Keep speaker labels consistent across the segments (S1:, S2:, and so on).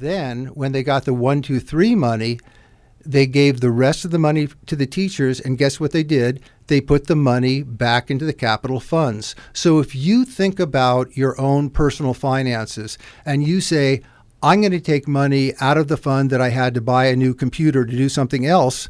S1: Then, when they got the 1, 2, 3 money, they gave the rest of the money to the teachers, and guess what they did? They put the money back into the capital funds. So if you think about your own personal finances and you say, I'm going to take money out of the fund that I had to buy a new computer to do something else,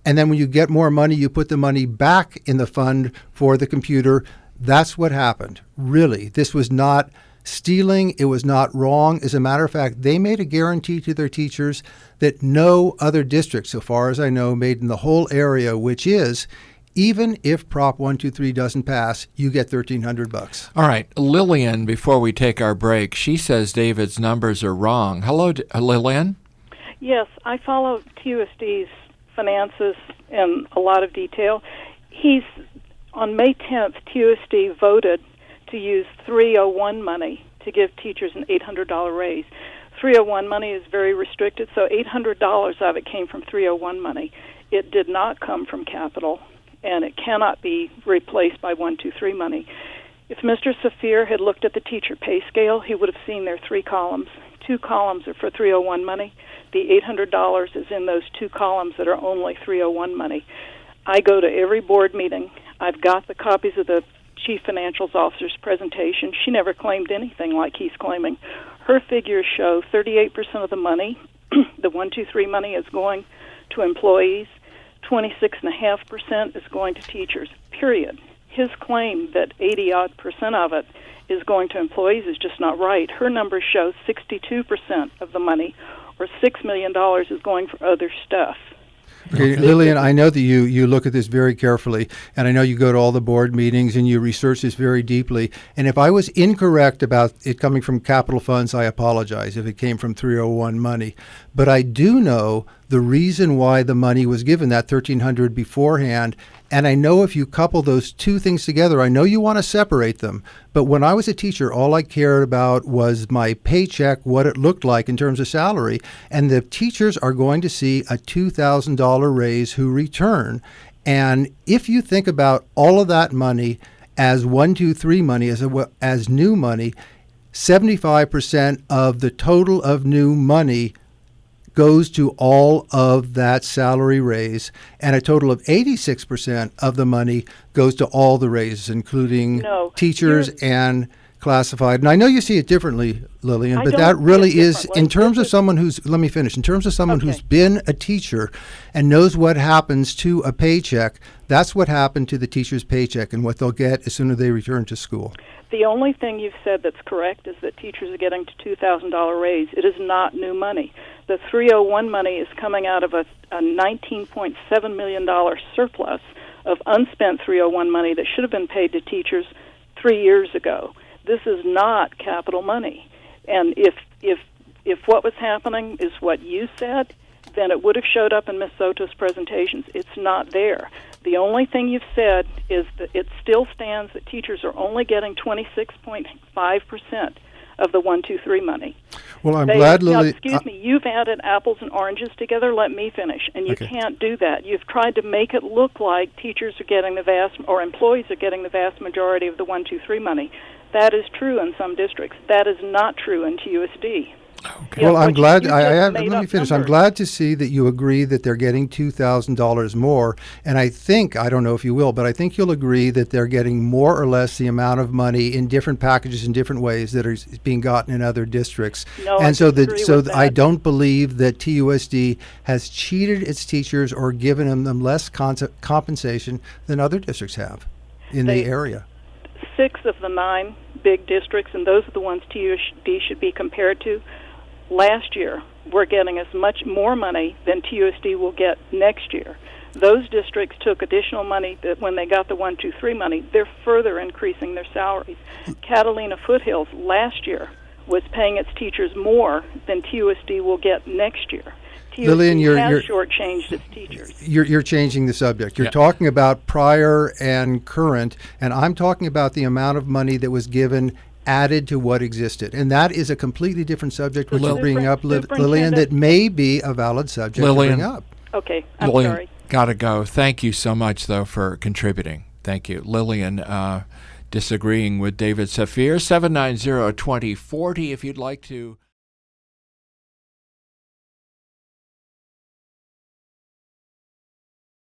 S1: and then when you get more money, you put the money back in the fund for the computer, that's what happened. Really, this was not stealing. It was not wrong. As a matter of fact, they made a guarantee to their teachers that no other district, so far as I know, made in the whole area, which is, even if Prop 123 doesn't pass, you get $1,300.
S2: All right. Lillian, before we take our break, she says David's numbers are wrong. Hello, Lillian?
S3: Yes, I follow TUSD's finances in a lot of detail. On May 10th, TUSD voted to use 301 money to give teachers an $800 raise. 301 money is very restricted, so $800 of it came from 301 money. It did not come from capital, and it cannot be replaced by 1, 2, 3 money. If Mr. Safier had looked at the teacher pay scale, he would have seen there are 3 columns. 2 columns are for 301 money. The $800 is in those 2 columns that are only 301 money. I go to every board meeting. I've got the copies of the Chief Financial Officer's presentation. She never claimed anything like he's claiming. Her figures show 38% of the money, the 1, 2, 3 money, is going to employees. 26.5% is going to teachers, period. His claim that 80-odd% of it is going to employees is just not right. Her numbers show 62% of the money, or $6 million, is going for other stuff.
S1: Okay, Lillian, I know that you look at this very carefully, and I know you go to all the board meetings and you research this very deeply. And if I was incorrect about it coming from capital funds, I apologize if it came from 301 money. But I do know the reason why the money was given, that $1,300 beforehand. And I know if you couple those 2 things together, I know you want to separate them. But when I was a teacher, all I cared about was my paycheck, what it looked like in terms of salary. And the teachers are going to see a $2,000 raise who return. And if you think about all of that money as 1, 2, 3 money, as new money, 75% of the total of new money goes to all of that salary raise, and a total of 86% of the money goes to all the raises, including teachers and classified. And I know you see it differently, Lillian, but that really is, in terms of someone who's, let me finish, in terms of someone who's been a teacher and knows what happens to a paycheck, that's what happened to the teacher's paycheck and what they'll get as soon as they return to school.
S3: The only thing you've said that's correct is that teachers are getting a $2,000 raise. It is not new money. The 301 money is coming out of a $19.7 million surplus of unspent 301 money that should have been paid to teachers 3 years ago. This is not capital money. And if what was happening is what you said, then it would have showed up in Ms. Soto's presentations. It's not there. The only thing you've said is that it still stands that teachers are only getting 26.5% of the 1, 2, 3 money.
S1: Well, I'm glad, Lily.
S3: Excuse me, you've added apples and oranges together. Let me finish. And you can't do that. You've tried to make it look like teachers are getting or employees are getting the vast majority of the 1, 2, 3 money. That is true in some districts. That is not true in TUSD.
S1: Okay. Well, I'm glad. Let me finish. Numbers. I'm glad to see that you agree that they're getting $2,000 more. And I think, I don't know if you will, but I think you'll agree that they're getting more or less the amount of money in different packages in different ways that are being gotten in other districts.
S3: No,
S1: and
S3: I
S1: I don't believe that TUSD has cheated its teachers or given them less compensation than other districts have in the area.
S3: 6 of the 9 big districts, and those are the ones TUSD should be compared to, last year we're getting as much more money than TUSD will get next year. Those districts took additional money that when they got the 1, 2, 3 money, they're further increasing their salaries. Catalina Foothills last year was paying its teachers more than TUSD will get next year.
S1: Lillian,
S3: you're shortchanged its teachers.
S1: You're changing the subject. You're talking about prior and current, and I'm talking about the amount of money that was given added to what existed. And that is a completely different subject, which you're bringing up, Lillian, that may be a valid subject to bring up.
S3: Okay, I'm
S2: Lillian,
S3: sorry.
S2: Gotta go. Thank you so much, though, for contributing. Thank you. Lillian, disagreeing with David Safier, 790-2040 if you'd like to